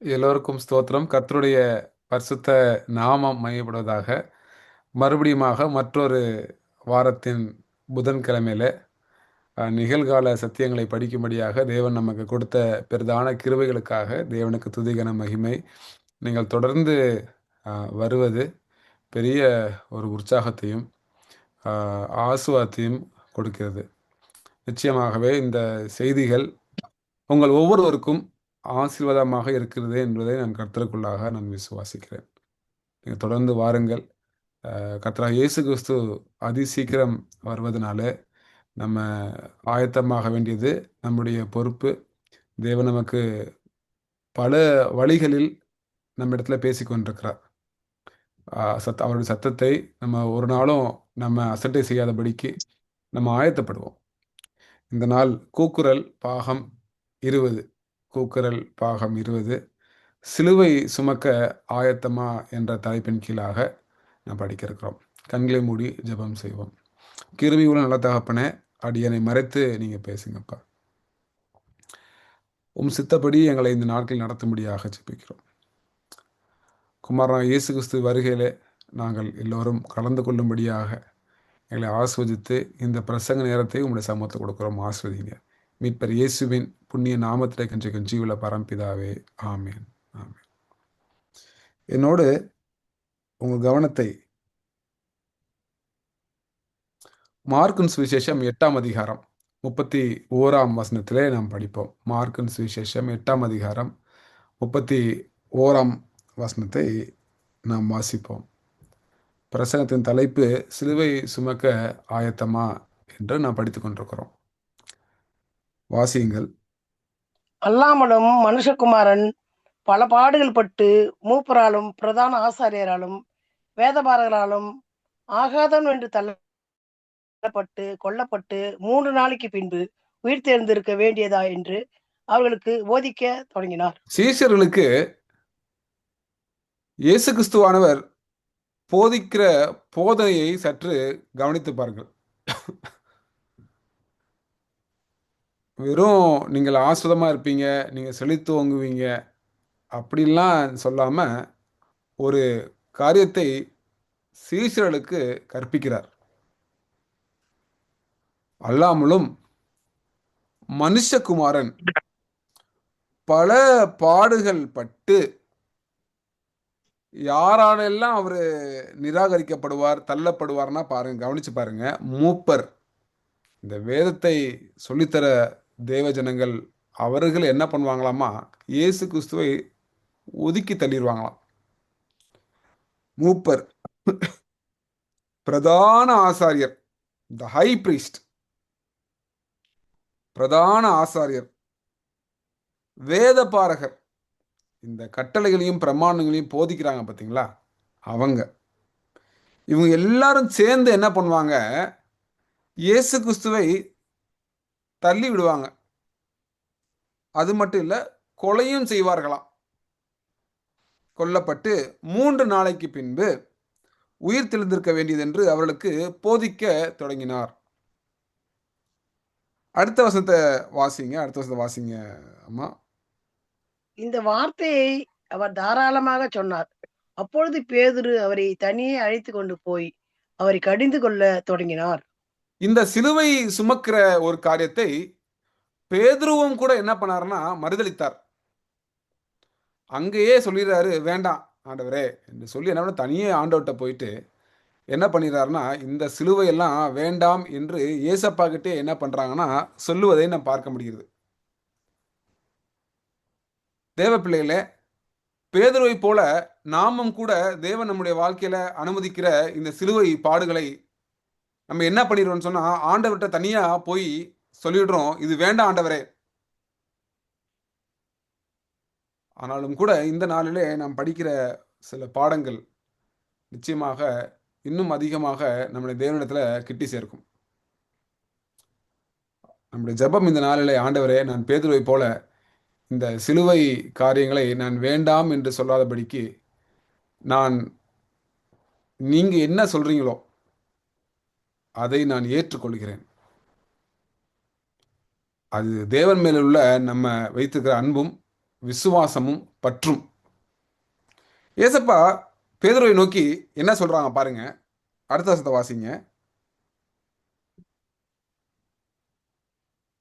எல்லோருக்கும் ஸ்தோத்திரம். கர்த்தருடைய பரிசுத்த நாமம் மையப்படுவதாக. மறுபடியுமாக மற்றொரு வாரத்தின் புதன்கிழமையில நிகழ்கால சத்தியங்களை படிக்கும்படியாக தேவன் நமக்கு கொடுத்த பெரிதான கிருபைகளுக்காக தேவனுக்கு துதிகன மகிமை. நீங்கள் தொடர்ந்து அ வருவது பெரிய ஒரு உற்சாகத்தையும், அ ஆசுவாதத்தையும் கொடுக்கிறது. நிச்சயமாகவே இந்த செய்திகள் உங்கள் ஒவ்வொருவருக்கும் ஆசீர்வாதமாக இருக்கிறது என்பதை நான் கர்த்தருக்குள்ளாக நான் விசுவாசிக்கிறேன். நீங்க தொடர்ந்து வாருங்கள். கர்த்தராகிய இயேசு கிறிஸ்து அதிசீக்கிரம் வருவதனால, நம்ம ஆயத்தமாக வேண்டியது நம்முடைய பொறுப்பு. தேவன் நமக்கு பல வழிகளில் நம்மிடத்தில பேசிக் கொண்டிருக்கிறார். அவருடைய சத்தத்தை நம்ம ஒரு நாளும் நம்ம அசட்டை செய்யாதபடிக்கு நம்ம ஆயத்தப்படுவோம். இந்த நாள் கூக்குரல் பாகம் 20. கூக்குரல் பாகம் 20. சிலுவை சுமக்க ஆயத்தமா என்ற தலைப்பின் கீழாக நாம் படிக்க இருக்கிறோம். கண்களை மூடி ஜெபம் செய்வோம். கிருபையுள்ள நல்ல தகப்பனே, அடியனை மறைத்து நீங்க பேசுங்கப்பா. உம் சித்தப்படி எங்களை இந்த நாட்களில் நடத்தும்படியாக ஜெபிக்கிறோம். குமாரனாகிய இயேசு கிறிஸ்து வருகையிலே நாங்கள் எல்லோரும் கலந்து கொள்ளும்படியாக எங்களை ஆஸ்வதித்து இந்த பிரசங்க நேரத்தை உம்முடைய சமூகத்தில் கொடுக்கிறோம். ஆஸ்வதிங்க. மீட்பர் இயேசுவின் புண்ணிய நாமத்திலே கெஞ்சுகிறோம் ஜீவனுள்ள பரம்பிதாவே. ஆமென். ஆமென். என்னோடு உங்கள் கவனத்தை மார்க்கின் சுவிசேஷம் 8ஆம் அதிகாரம் 31ஆம் வசனத்திலே நாம் படிப்போம். மார்க்கின் சுவிசேஷம் 8ஆம் அதிகாரம் 31ஆம் வசனத்தை நாம் வாசிப்போம். பிரசங்கத்தின் தலைப்பு சிலுவை சுமக்க ஆயத்தமா என்று நாம் படித்துக் கொண்டிருக்கிறோம். வாசியுங்கள். அல்லாமலும் மனுஷகுமாரன் பல பாடுகள் பட்டு மூப்பராலும் பிரதான ஆசாரியராலும் வேதபாரகராலும் ஆகாதம் என்று தள்ளப்பட்டு கொல்லப்பட்டு 3 நாளைக்கு பின்பு உயிர் தேர்ந்திருக்க வேண்டியதா என்று அவர்களுக்கு போதிக்க தொடங்கினார். சீஷர்களுக்கு இயேசு கிறிஸ்துவானவர் போதிக்கிற போதனையை சற்று கவனித்து பாருங்கள். வெறும் நீங்கள் ஆஸ்வதமா இருப்பீங்க, நீங்க செழித்து ஓங்குவீங்க அப்படிலாம் சொல்லாம ஒரு காரியத்தை சீஷர்களுக்கு கற்பிக்கிறார். அல்லாமலும் மனுஷகுமாரன் பல பாடுகள் பட்டு யாராலெல்லாம் அவரு நிராகரிக்கப்படுவார், தள்ளப்படுவார்னா பாருங்க, கவனிச்சு பாருங்க. மூப்பர், இந்த வேதத்தை சொல்லித்தர தேவஜனங்கள் அவர்கள் என்ன பண்ணுவாங்களாமா, இயேசு கிறிஸ்துவை ஒதுக்கி தள்ளிடுவாங்களாம். மூப்பர், பிரதான ஆசாரியர், த ஹை பிரீஸ்ட், பிரதான ஆசாரியர், வேதபாரகர், இந்த கட்டளைகளையும் பிரமாணங்களையும் போதிக்கிறாங்க பார்த்தீங்களா, இவங்க எல்லாரும் சேர்ந்து என்ன பண்ணுவாங்க, இயேசு கிறிஸ்துவை தள்ளி விடுவாங்க. அது மட்டும் இல்ல, கொலையும் செய்வார்களாம். கொல்லப்பட்டு 3 நாளைக்கு பின்பு உயிர் தெழுந்திருக்க வேண்டியது என்று அவர்களுக்கு போதிக்க தொடங்கினார். அடுத்த வசனத்தை வாசிங்க அம்மா. இந்த வார்த்தையை அவர் தாராளமாக சொன்னார். அப்பொழுது பேதுரு அவரை தனியே அழைத்து கொண்டு போய் அவரை கடிந்து கொள்ள தொடங்கினார். இந்த சிலுவை சுமக்கிற ஒரு காரியத்தை பேதுருவும் கூட என்ன பண்ணாருன்னா மறுதலித்தார். அங்கேயே சொல்லிடுறாரு, வேண்டாம் ஆண்டவரே என்று சொல்லி என்ன பண்ண, தனியே ஆண்டவர்கிட்ட போயிட்டு என்ன பண்ணிடுறாருன்னா, இந்த சிலுவையெல்லாம் வேண்டாம் என்று ஏசப்பா கிட்டே என்ன பண்றாங்கன்னா சொல்லுவதை நாம் பார்க்க முடிகிறது. தேவ பிள்ளைகளே, பேதுருவை போல நாமும் கூட தேவன் நம்முடைய வாழ்க்கையில அனுமதிக்கிற இந்த சிலுவை பாடுகளை நம்ம என்ன பண்ணிடுறோம்னு சொன்னா, ஆண்டவர்கிட்ட தனியா போய் சொல்லிடுறோம், இது வேண்டாம் ஆண்டவரே. ஆனாலும் கூட இந்த நாளிலே நாம் படிக்கிற சில பாடங்கள் நிச்சயமாக இன்னும் அதிகமாக நம்முடைய தேவனிடத்துல கிட்டி சேர்க்கும். நம்முடைய ஜெபம் இந்த நாளிலே, ஆண்டவரே, நான் பேதுருவை போல இந்த சிலுவை காரியங்களை நான் வேண்டாம் என்று சொல்லாதபடிக்கு நான் நீங்க என்ன சொல்றீங்களோ அதை நான் ஏற்றுக்கொள்கிறேன். அது தேவன் மேல் உள்ள நம்ம வைத்திருக்கிற அன்பும் விசுவாசமும் பற்றும். ஏசப்பா பேதுருவை நோக்கி என்ன சொல்றாங்க பாருங்க. அடுத்த வசனத்தை வாசிங்க.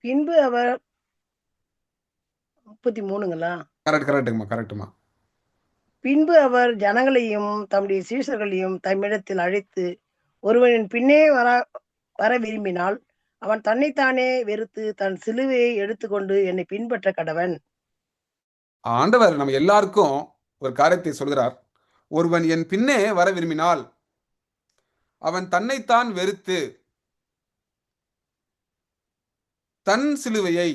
பின்பு அவர் 33ங்களா? கரெக்டுமா கரெக்டுமா. பின்பு அவர் ஜனங்களையும் தம்முடைய சீஷர்களையும் தம்மிடத்தில் அழைத்து, ஒருவனின் பின்னே வர விரும்பினால் அவன் தன்னைத்தானே வெறுத்து தன் சிலுவையை எடுத்துக்கொண்டு என்னை பின்பற்ற கடவன். ஆண்டவர் நம்ம எல்லாருக்கும் ஒரு காரியத்தை சொல்கிறார். ஒருவன் என் பின்னே வர விரும்பினால் அவன் தன்னைத்தான் வெறுத்து தன் சிலுவையை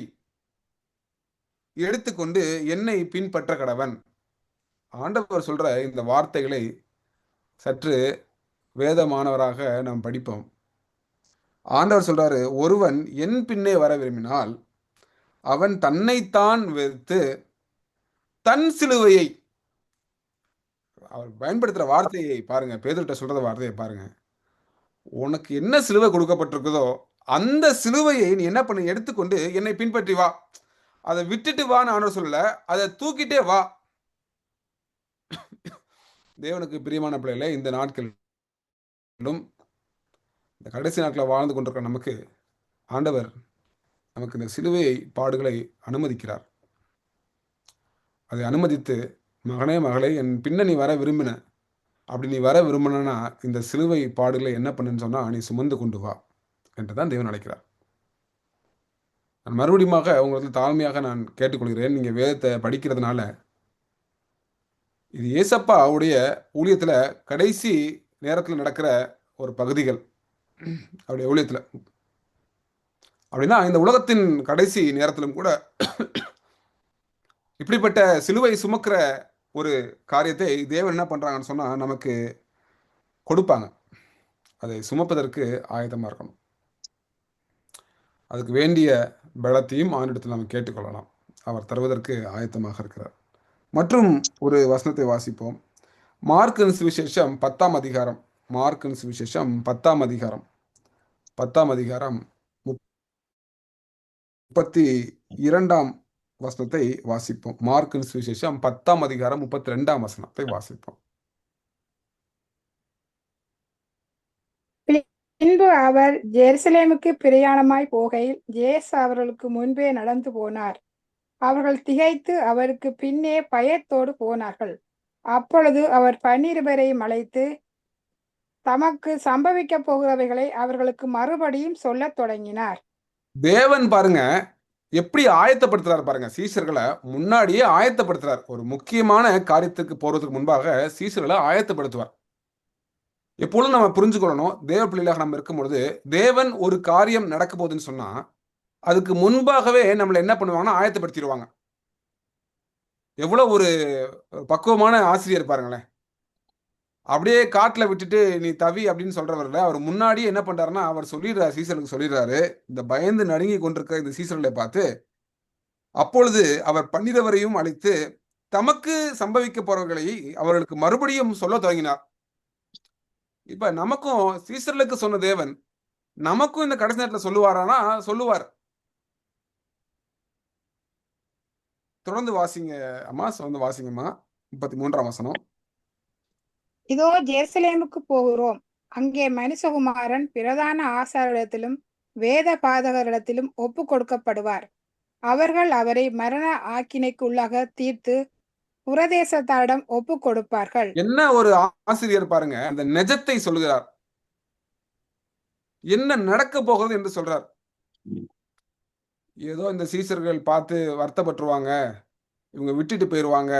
எடுத்துக்கொண்டு என்னை பின்பற்ற கடவன். ஆண்டவர் சொல்ற இந்த வார்த்தைகளை சற்று வேத மாணவராக நாம் படிப்போம். ஆண்டவர் சொல்றாரு, ஒருவன் என் பின்னே வர விரும்பினால் அவன் தன்னைத்தான் வெறுத்து தன் சிலுவையை, அவர் பயன்படுத்துற வார்த்தையை பாருங்க, பேதுருட்ட சொல்ற வார்த்தையை பாருங்க. உனக்கு என்ன சிலுவை கொடுக்கப்பட்டிருக்குதோ அந்த சிலுவையை நீ என்ன பண்ண, எடுத்துக்கொண்டு என்னை பின்பற்றி வா. அதை விட்டுட்டு வான்னு ஆண்டவர் சொல்லல, அதை தூக்கிட்டே வா. தேவனுக்கு பிரியமான பிள்ளைகளே, இந்த நாட்களும் இந்த கடைசி நாட்களில் வாழ்ந்து கொண்டிருக்கிற நமக்கு ஆண்டவர் நமக்கு இந்த சிலுவையை பாடுகளை அனுமதிக்கிறார். அதை அனுமதித்து, மகனே மகளே, என் பின்ன நீ வர விரும்பின, அப்படி நீ வர விரும்பினா இந்த சிலுவை பாடுகளை என்ன பண்ணுன்னு சொன்னா நீ சுமந்து கொண்டு வா என்று தான் தேவன் அழைக்கிறார். நான் மறுபடியும் உங்களுக்கு தாழ்மையாக நான் கேட்டுக்கொள்கிறேன். நீங்க வேதத்தை படிக்கிறதுனால இது ஏசப்பா உடைய ஊழியத்துல கடைசி நேரத்தில் நடக்கிற ஒரு பகுதிகள். அவருடைய ஊழியத்துல அப்படின்னா இந்த உலகத்தின் கடைசி நேரத்திலும் கூட இப்படிப்பட்ட சிலுவை சுமக்கிற ஒரு காரியத்தை தேவன் என்ன பண்றாங்கன்னு சொன்னா நமக்கு கொடுப்பாங்க. அதை சுமப்பதற்கு ஆயத்தமா இருக்கணும். அதுக்கு வேண்டிய பலத்தையும் ஆண்டிடத்தில் நாம் கேட்டுக்கொள்ளலாம். அவர் தருவதற்கு ஆயத்தமாக இருக்கிறார். மற்றும் ஒரு வசனத்தை வாசிப்போம். மார்க்கின் சுவிசேஷம் 10ஆம் அதிகாரம். மார்க்கின் சுவிசேஷம் 10ஆம் அதிகாரம் 32ஆம் வசனத்தை வாசிப்போம். மார்க்கின் சுவிசேஷம் 10ஆம் அதிகாரம் 32ஆம் வசனத்தை வாசிப்போம். பின்பு அவர் ஜெருசலேமுக்கு பிரயாணமாய் போகையில் இயேசு அவர்களுக்கு முன்பே நடந்து போனார். அவர்கள் திகைத்து அவருக்கு பின்னே பயத்தோடு போனார்கள். அப்பொழுது அவர் 12 அழைத்து தமக்கு சம்பவிக்க போகிறவைகளை அவர்களுக்கு மறுபடியும் சொல்லத் தொடங்கினார். தேவன் பாருங்க எப்படி ஆயத்தப்படுத்துறாரு பாருங்க. சீசர்களை முன்னாடியே ஆயத்தப்படுத்துறார். ஒரு முக்கியமான காரியத்துக்கு போறதுக்கு முன்பாக சீசர்களை ஆயத்தப்படுத்துவார். எப்பொழுதும் நம்ம புரிஞ்சுக்கொள்ளணும், தேவ பிள்ளைகளாக நம்ம இருக்கும் பொழுது தேவன் ஒரு காரியம் நடக்க போகுதுன்னு சொன்னா அதுக்கு முன்பாகவே நம்மளை என்ன பண்ணுவாங்கன்னா ஆயத்தப்படுத்திடுவாங்க. எவ்வளவு ஒரு பக்குவமான ஆசிரியர் பாருங்களேன். அப்படியே காட்டில் விட்டுட்டு நீ தவி அப்படின்னு சொல்றவர்ல அவர் முன்னாடியே என்ன பண்றாருன்னா அவர் சொல்லிடுறாரு, சீசருக்கு சொல்லிடுறாரு. இந்த பயந்து நடுங்கி கொண்டிருக்கிற இந்த சீசர்களை பார்த்து அப்பொழுது அவர் 12 அழைத்து தமக்கு சம்பவிக்க போறவர்களை அவர்களுக்கு மறுபடியும் சொல்ல தொடங்கினார். இப்ப நமக்கும் சீசர்களுக்கு சொன்ன தேவன் நமக்கும் இந்த கடைசி நேரத்தில் சொல்லுவாரானா சொல்லுவார். தொடர்ந்து வாசிங்க அம்மா, தொடர்ந்து வாசிங்கம்மா. 33ஆம் வசனம். இதோ ஜெருசலேமுக்கு போகிறோம், அங்கே மனுஷகுமாரன் பிரதான ஆசாரிடத்திலும் வேத பாதகரிடத்திலும் ஒப்பு கொடுக்கப்படுவார். அவர்கள் அவரை மரண ஆக்கினைக்கு உள்ளாக தீர்த்து புரதேசத்தாரிடம் ஒப்பு கொடுப்பார்கள். என்ன ஒரு ஆசிரியர் பாருங்க, அந்த நெஜத்தை சொல்லுகிறார். என்ன நடக்க போகிறது என்று சொல்றார். ஏதோ இந்த சீசர்கள் பார்த்து வருத்தப்பட்டுருவாங்க, இவங்க விட்டுட்டு போயிடுவாங்க,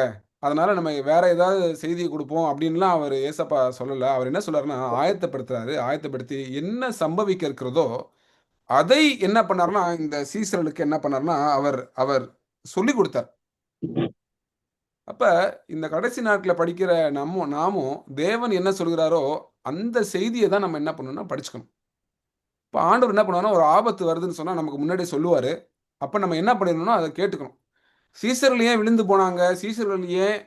அதனால நம்ம வேற ஏதாவது செய்தியை கொடுப்போம் அப்படின்லாம் அவர் ஏசப்பா சொல்லல. அவர் என்ன சொல்றாருன்னா ஆயத்தப்படுத்துறாரு. ஆயத்தப்படுத்தி என்ன சம்பவிக்க இருக்கிறதோ அதை என்ன பண்ணாருன்னா இந்த சீசர்களுக்கு என்ன பண்ணாருன்னா அவர் அவர் சொல்லி கொடுத்தார். அப்ப இந்த கடைசி நாட்களில் படிக்கிற நாமும் தேவன் என்ன சொல்கிறாரோ அந்த செய்தியை தான் நம்ம என்ன பண்ணணும்னா படிச்சுக்கணும். இப்போ ஆண்டவர் என்ன பண்ணுவாருன்னா ஒரு ஆபத்து வருதுன்னு சொன்னா நமக்கு முன்னாடியே சொல்லுவாரு. அப்ப நம்ம என்ன பண்ணிடணும்னா அதை கேட்டுக்கணும். சீசர்கள் ஏன் விழுந்து போனாங்க, சீசர்கள் ஏன்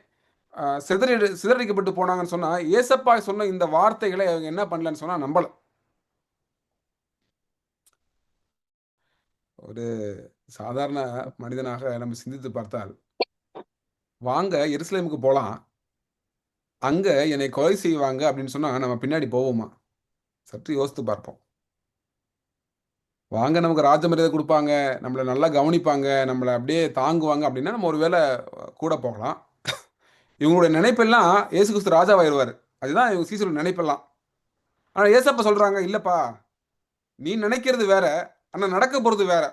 சிதறடிக்கப்பட்டு போனாங்கன்னு சொன்னா ஏசப்பா சொன்ன இந்த வார்த்தைகளை அவங்க என்ன பண்ணலன்னு சொன்னா நம்பல. ஒரு சாதாரண மனிதனாக நம்ம சிந்தித்து பார்த்தால் வாங்க எருசலேமுக்கு போகலாம், அங்கே என்னை கொலை செய்வாங்க அப்படின்னு சொன்னால் நம்ம பின்னாடி போவோமா? சற்று யோசித்து பார்ப்போம். வாங்க நமக்கு ராஜ மரியாதை கொடுப்பாங்க, நம்மளை நல்லா கவனிப்பாங்க, நம்மளை அப்படியே தாங்குவாங்க அப்படின்னா நம்ம ஒரு வேளை கூட போகலாம். இவங்களுடைய நினைப்பெல்லாம் இயேசு கிறிஸ்து ராஜாவாயிருவார். அதுதான் இவங்க சீசரோட நினைப்பெல்லாம். ஆனால் ஏசப்பா சொல்கிறாங்க, இல்லைப்பா, நீ நினைக்கிறது வேற, ஆனால் நடக்க போகிறது வேற.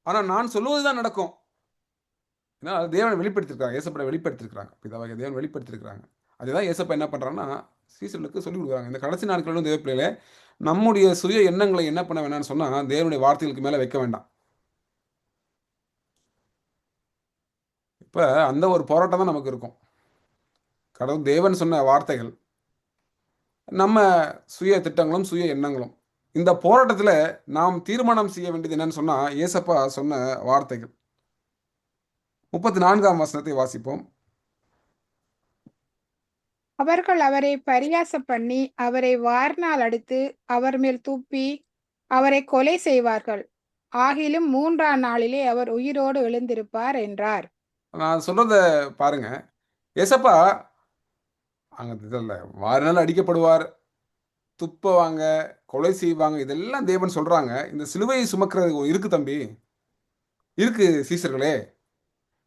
ஆனால் நான் சொல்லுவது தான் நடக்கும். ஏன்னா தேவனை வெளிப்படுத்திருக்காங்க, ஏசப்பனை வெளிப்படுத்திருக்காங்க, பிதாவாகிய தேவன் வெளிப்படுத்திருக்காங்க. அதுதான் ஏசப்பா என்ன பண்ணுறாங்கன்னா சீசர்களுக்கு சொல்லிக் கொடுக்குறாங்க. இந்த கடைசி நாட்களிலும் தேவ பிள்ளைகளே, நம்முடைய சுய எண்ணங்களை என்ன பண்ண வேணாம்னு சொன்னால் தேவனுடைய வார்த்தைகளுக்கு மேலே வைக்க வேண்டாம். இப்போ அந்த ஒரு போராட்டம் தான் நமக்கு இருக்கும். கடவுள் தேவன் சொன்ன வார்த்தைகள், நம்ம சுய திட்டங்களும் சுய எண்ணங்களும். இந்த போராட்டத்தில் நாம் தீர்மானம் செய்ய வேண்டியது என்னன்னு சொன்னால் ஏசப்பா சொன்ன வார்த்தைகள். 34ஆம் வசனத்தை வாசிப்போம். அவர்கள் அவரை பரியாசம் பண்ணி அவரை வார்னால் அடித்து அவர் மேல் துப்பி அவரை கொலை செய்வார்கள். ஆகிலும் 3ஆம் நாளிலே அவர் உயிரோடு எழுந்திருப்பார் என்றார். நான் சொல்றத பாருங்க. ஏசப்பா அங்க இதில் வாரினால் அடிக்கப்படுவார், துப்புவாங்க, கொலை செய்வாங்க, இதெல்லாம் தேவன் சொல்றாங்க. இந்த சிலுவையை சுமக்கிறது இருக்கு தம்பி, இருக்கு சீசர்களே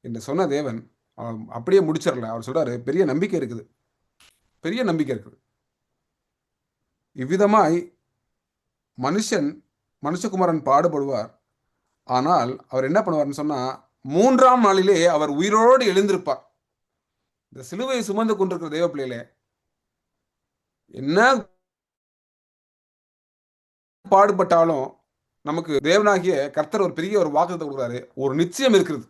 என்று சொன்ன தேவன் அப்படியே முடிச்சிடல. அவர் சொல்றாரு, பெரிய நம்பிக்கை இருக்குது, பெரிய நம்பிக்கை இருக்குது. இவ்விதமாய் மனுஷகுமாரன் பாடுபடுவார். ஆனால் அவர் என்ன பண்ணுவார்னு சொன்னா 3ஆம் நாளிலே அவர் உயிரோடு எழுந்திருப்பார். இந்த சிலுவையை சுமந்து கொண்டிருக்கிற தேவ பிள்ளைகளே, என்ன பாடுபட்டாலும் நமக்கு தேவனாகிய கர்த்தர் ஒரு பெரிய ஒரு வாக்குத்தத்தம் கொடுக்குறாரு, ஒரு நிச்சயம் இருக்கிறது.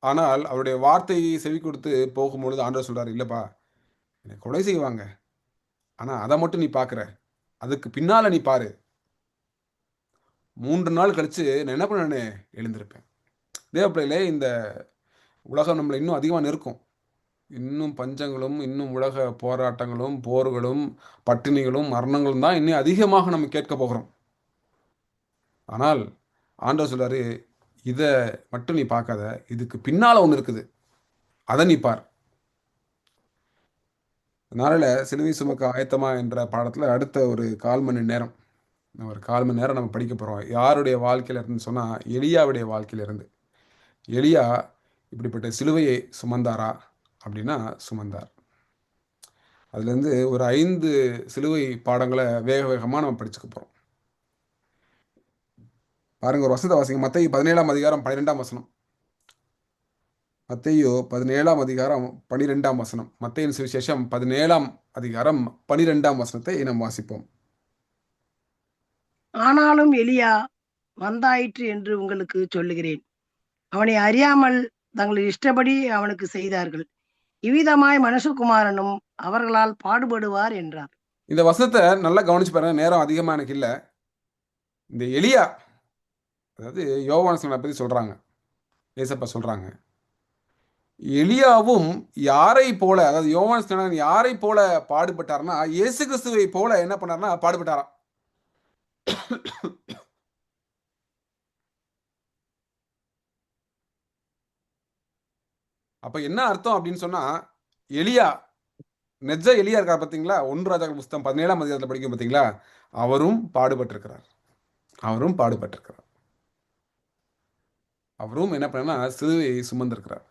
ஆனால் அவருடைய வார்த்தையை செவி கொடுத்து போகும்பொழுது ஆண்டவர் சொல்றாரு, இல்லப்பா என்னை கொலை செய்வாங்க, ஆனா அதை மட்டும் நீ பார்க்குற, அதுக்கு பின்னால நீ பாரு, 3 நாள் கழிச்சு நான் என்ன பண்ணேன்னு எழுந்திருப்பேன். தேவ பிள்ளைகளே, இந்த உலகம் நம்மளை இன்னும் அதிகமாக நெருக்கும். இன்னும் பஞ்சங்களும், இன்னும் உலக போராட்டங்களும், போர்களும், பட்டினிகளும், மரணங்களும் தான் இன்னும் அதிகமாக நம்ம கேட்க போகிறோம். ஆனால் ஆண்டவர் சொல்றாரு, இதை மட்டும் நீ பார்க்காத, இதுக்கு பின்னால் ஒன்று இருக்குது, அதை நீ பார். அதனால சிலுவை சுமக்க ஆயத்தமா என்ற பாடத்தில் அடுத்த ஒரு 1/4 மணி நேரம் நம்ம படிக்க போகிறோம். யாருடைய வாழ்க்கையில இருந்து சொன்னால் எலியாவுடைய வாழ்க்கையிலிருந்து. எலியா இப்படிப்பட்ட சிலுவையை சுமந்தாரா அப்படின்னா சுமந்தார். அதுலேருந்து ஒரு 5 சிலுவை பாடங்களை வேக வேகமாக நம்ம படிச்சுக்க போகிறோம். பாருங்க, ஒரு வசனத்தை வாசிங்க. மத்தேயு 17ஆம் அதிகாரம் 12ஆம் வசனம். மத்தேயு 17ஆம் அதிகாரம் 12ஆம் வசனம். மத்தேயின் சுவிசேஷம் 17ஆம் அதிகாரம் 12ஆம் வசனத்தை நாம் வாசிப்போம். ஆனாலும் எலியா வந்தாயிற்று என்று உங்களுக்கு சொல்லுகிறேன், அவனை அறியாமல் தங்கள் இஷ்டப்படி அவனுக்கு செய்தார்கள். இவ்விதமாய் மனுஷகுமாரனும் அவர்களால் பாடுபடுவார் என்றார். இந்த வசனத்தை நல்லா கவனிச்சு பாருங்க, நேரம் அதிகமாக எனக்கு இல்லை. இந்த எலியா, அதாவது யோவான் பற்றி சொல்கிறாங்க, ஏசப்பா சொல்கிறாங்க, எலியாவும் யாரை போல, அதாவது யோவான் ஸ்நானன் யாரை போல பாடுபட்டார்னா இயேசு கிறிஸ்துவை போல என்ன பண்ணார்னா பாடுபட்டாராம். அப்ப என்ன அர்த்தம் அப்படின்னு சொன்னா, எலியா, நெஜ எலியா இருக்கார் பார்த்தீங்களா, 1 ராஜாக்கள் புஸ்தகம் 17ஆம் அதிகாரத்தில் படிக்கும் பார்த்தீங்களா, அவரும் பாடுபட்டிருக்கிறார். அவரும் என்ன பண்ணா சிலுவையை சுமந்திருக்கிறார்.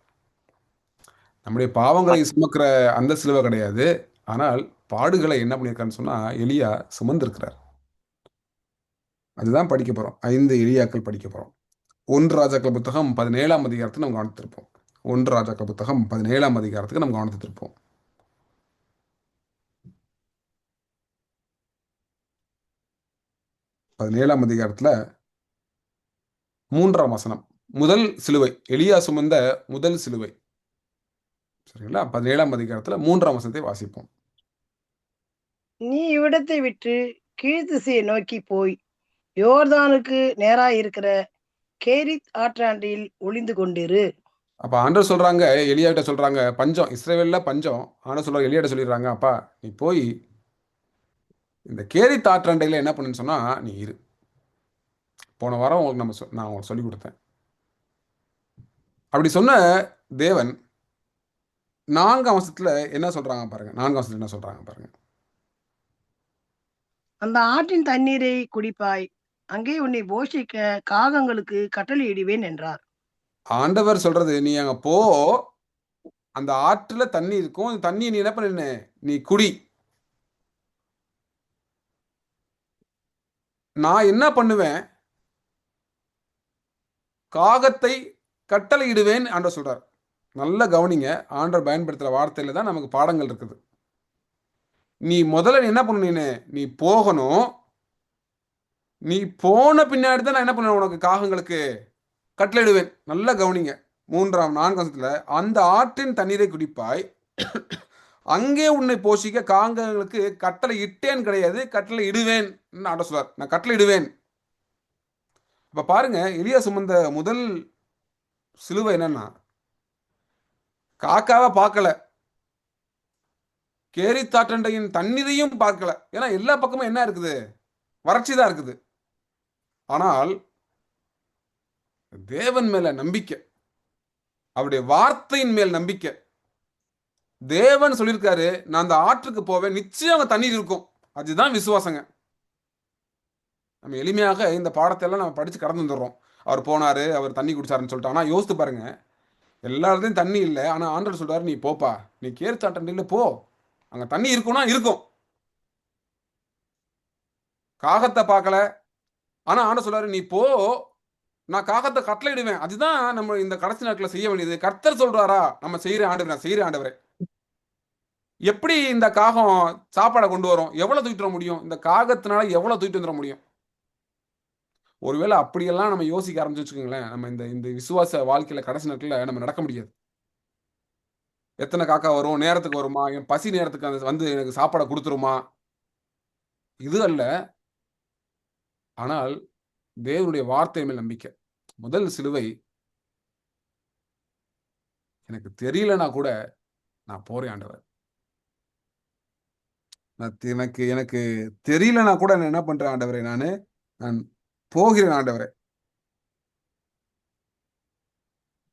நம்முடைய பாவங்களை சுமக்கிற அந்த சிலுவை கிடையாது, ஆனால் பாடுகளை என்ன பண்ணியிருக்காருன்னு சொன்னா எலியா சுமந்திருக்கிறார். அதுதான் படிக்க போறோம். 5 எலியாக்கள் படிக்க போறோம். 1 ராஜாக்கள் புத்தகம் 17ஆம் அதிகாரத்துக்கு நம்ம கவனித்திருப்போம். 1 ராஜாக்கள் புத்தகம் 17ஆம் அதிகாரத்துக்கு நம்ம கவனித்திருப்போம். பதினேழாம் அதிகாரத்தில் 3ஆம் வசனம், முதல் சிலுவை, எலியா சுமந்த முதல் சிலுவை. சரிங்களா? 17ஆம் அதிகாரத்தில் 3ஆம் வசனத்தை வாசிப்போம். நீ இவ்விடத்தை விட்டு கீழ்த்திசையை நோக்கி போய் யோர்தானுக்கு நேராய் இருக்கிற கேரித் ஆற்றாண்டில் ஒளிந்து கொண்டிரு. அப்ப ஆண்டவர் சொல்றாங்க, எலியாட்ட சொல்றாங்க, பஞ்சம், இஸ்ரவேல்ல பஞ்சம். ஆண்டவர் சொல்றாங்க, எலியாட்ட சொல்லிடுறாங்க, அப்பா நீ போய் இந்த கேரித் ஆற்றாண்டையில் என்ன பண்ணுன்னு சொன்னா நீ இரு. போன வாரம் உங்களுக்கு நான் உங்களுக்கு சொல்லிக் கொடுத்தேன். அப்படி சொன்ன தேவன் 4ஆம் வசனத்துல என்ன சொல்றாங்க பாருங்க. 4ஆம் வசனத்துல என்ன சொல்றாங்க பாருங்க. அந்த ஆற்றின் தண்ணீரை குடிப்பாய், அங்கே உன்னை போஷிக்க காகங்களுக்கு கட்டளையிடுவேன் என்றார். ஆண்டவர் சொல்றது, நீ அங்க போ, அந்த ஆற்றுல தண்ணி இருக்கும், அந்த தண்ணியை நீ என்ன பண்ணு, நீ குடி. நான் என்ன பண்ணுவேன், காகத்தை கட்டளையிடுவேன் ஆண்டவர் சொல்றார். நல்ல கவனிங்க, ஆண்டவர் பயன்படுத்துற வார்த்தையில தான் நமக்கு பாடங்கள் இருக்குது. நீ முதல்ல நீ என்ன பண்ணு, நீ போகணும். நீ போன பின்னாடி தான் நான் என்ன பண்ணுவேன், உனக்கு காகங்களுக்கு கட்டளையிடுவேன். நல்ல கவனிங்க, 4ஆம் வசனத்துல, அந்த ஆற்றின் தண்ணீரை குடிப்பாய், அங்கே உன்னை போஷிக்க காகங்களுக்கு கட்டளை இட்டேன் கிடையாது, கட்டளை இடுவேன் ஆண்டவர் சொல்றார். நான் கட்டளை இடுவேன். இப்ப பாருங்க, எலியா சுமந்த முதல் சிலுவை என்னன்னா, காக்காவை பார்க்கல, கேரித்தாற்றண்டையின் தண்ணீரையும் பார்க்கல. ஏன்னா எல்லா பக்கமும் என்ன இருக்குது, வறட்சி தான் இருக்குது. ஆனால் தேவன் மேல நம்பிக்கை, அவருடைய வார்த்தையின் மேல் நம்பிக்கை. தேவன் சொல்லியிருக்காரு, நான் அந்த ஆற்றுக்கு போவேன், நிச்சயம் அங்க தண்ணீர் இருக்கும். அதுதான் விசுவாசங்க. நம்ம எளிமையாக இந்த பாடத்தை எல்லாம் நம்ம படிச்சு கடந்து வந்துடுறோம். அவர் போனாரு, அவர் தண்ணி குடிச்சாருன்னு சொல்லிட்டு. ஆனா யோசித்து பாருங்க, எல்லா இடத்துலையும் தண்ணி இல்லை, ஆனா ஆண்டவர் சொல்றாரு, நீ போப்பா, நீ கேரித்தாற்றண்டையில போ, அங்க தண்ணி இருக்கும்னா இருக்கும். காகத்தை பார்க்கல, ஆனா ஆண்டவர் சொல்றாரு, நீ போ, நான் காகத்தை கட்டளையிடுவேன். அதுதான் நம்ம இந்த கடைசி நாட்களில் செய்ய வேண்டியது. கர்த்தர் சொல்றாரா, நம்ம செய்யற ஆண்டவர், நான் செய்யற ஆண்டவரே. எப்படி இந்த காகம் சாப்பாடை கொண்டு வரும், எவ்வளவு தூக்கிட்டு வர முடியும், இந்த காகத்தினால எவ்வளவு தூக்கிட்டு வந்துட முடியும்? ஒருவேளை அப்படியெல்லாம் நம்ம யோசிக்க ஆரம்பிச்சு வச்சுக்கோங்களேன், நம்ம இந்த இந்த விசுவாச வாழ்க்கையில கடைசி நாட்களில் நம்ம நடக்க முடியாது. எத்தனை காக்கா வரும், நேரத்துக்கு வருமா, என் பசி நேரத்துக்கு அந்த வந்து எனக்கு சாப்பாடை கொடுத்துருமா, இது அல்ல. ஆனால் தேவனுடைய வார்த்தை மேல் நம்பிக்கை. முதல் சிலுவை, எனக்கு தெரியலனா கூட நான் போறேன் ஆண்டவர். எனக்கு எனக்கு தெரியலனா கூட நான் என்ன பண்றேன் ஆண்டவரே, நான் போகிறேன் ஆண்டவரே.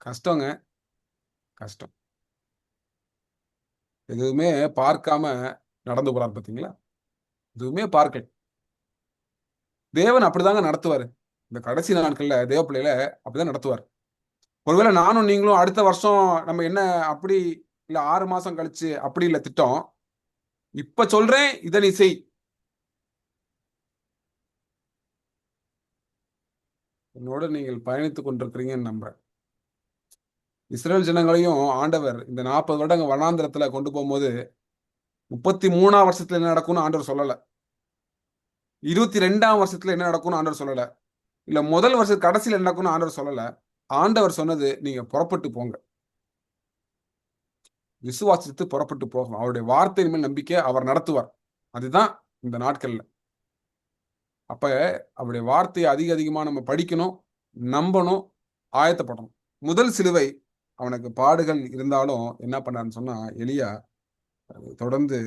கஷ்டங்க, கஷ்டம். எதுவுமே பார்க்காம நடந்து போறார் பார்த்தீங்களா? எதுவுமே பார்க்கல. தேவன் அப்படிதாங்க நடத்துவாரு. இந்த கடைசி நாட்கள்ல தேவ பிள்ளைகளை அப்படிதான் நடத்துவார். ஒருவேளை நானும் நீங்களும் அடுத்த வருஷம் நம்ம என்ன அப்படி இல்ல 6 மாசம் கழிச்சு அப்படி இல்ல திட்டம். இப்ப சொல்றேன், இதை நீ செய். என்னோட நீங்கள் பயணித்துக் கொண்டிருக்கிறீங்கன்னு நம்புறேன். இஸ்ரேல் ஜனங்களையும் ஆண்டவர் இந்த 40 வருடங்கள் வனாந்திரத்துல கொண்டு போகும்போது 33ஆம் வருஷத்துல என்ன நடக்கும்னு ஆண்டவர் சொல்லல. 22ஆம் வருஷத்துல என்ன நடக்கும்னு ஆண்டவர் சொல்லல. இல்ல முதல் வருஷம் கடைசியில் என்ன நடக்கும்னு ஆண்டவர் சொல்லல. ஆண்டவர் சொன்னது, நீங்க புறப்பட்டு போங்க, விசுவாசித்து புறப்பட்டு போகும். அவருடைய வார்த்தையின் மேல் நம்பிக்கை, அவர் நடத்துவார். அதுதான் இந்த நாட்கள்ல. அப்ப அவருடைய வார்த்தையை அதிகமா நம்ம படிக்கணும், நம்பணும், ஆயத்தப்படணும். முதல் சிலுவை, அவனுக்கு பாடுகள் இருந்தாலும் என்ன பண்ணாருன்னு சொன்னா, எலியா தொடர்ந்து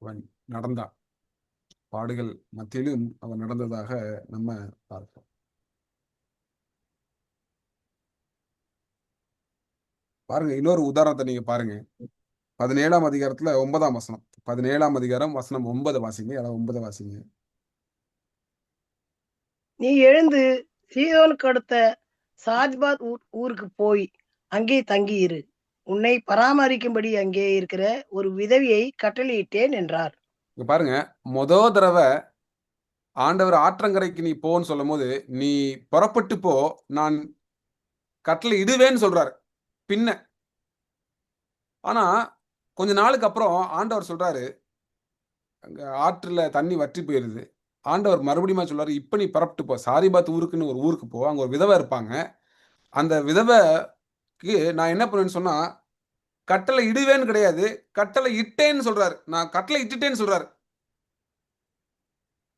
அவன் நடந்தான். பாடுகள் மத்தியிலும் அவன் நடந்ததாக நம்ம பார்க்கிறோம். பாருங்க, இன்னொரு உதாரணத்தை நீங்க பாருங்க. 17ஆம் அதிகாரத்துல 9ஆம் வசனம். 17ஆம் அதிகாரம் வசனம் 9 வாசிங்க. யாராவது 9 வாசிங்க. நீ எழுந்து சீதோனுக்கு அடுத்த சாஜ்பாத் ஊருக்கு போய் அங்கே தங்கி இரு. உன்னை பராமரிக்கும்படி அங்கே இருக்கிற ஒரு விதவியை கட்டளையிட்டேன் என்றார். இங்க பாருங்க, முதல் தடவை ஆண்டவர் ஆற்றங்கரைக்கு நீ போன்னு சொல்லும் போது, நீ புறப்பட்டு போ, நான் கட்டளை இடுவேன்னு சொல்றாரு பின்ன. ஆனா கொஞ்ச நாளுக்கு அப்புறம் ஆண்டவர் சொல்றாரு, அங்க ஆற்றுல தண்ணி வற்றி போயிருது. ஆண்டவர் மறுபடியும் சொல்றாரு, இப்ப நீ புறப்பட்டு போ, சாரிபாத் ஊருக்குன்னு ஒரு ஊருக்கு போ, அங்க ஒரு விதவை இருப்பாங்க. அந்த விதவைக்கு நான் என்ன பண்ணுவேன்னு சொன்னா, கட்டளை இடுவேன்னு கிடையாது, கட்டளை இட்டேன்னு சொல்றாரு. நான் கட்டளை இட்டுட்டேன்னு சொல்றாரு.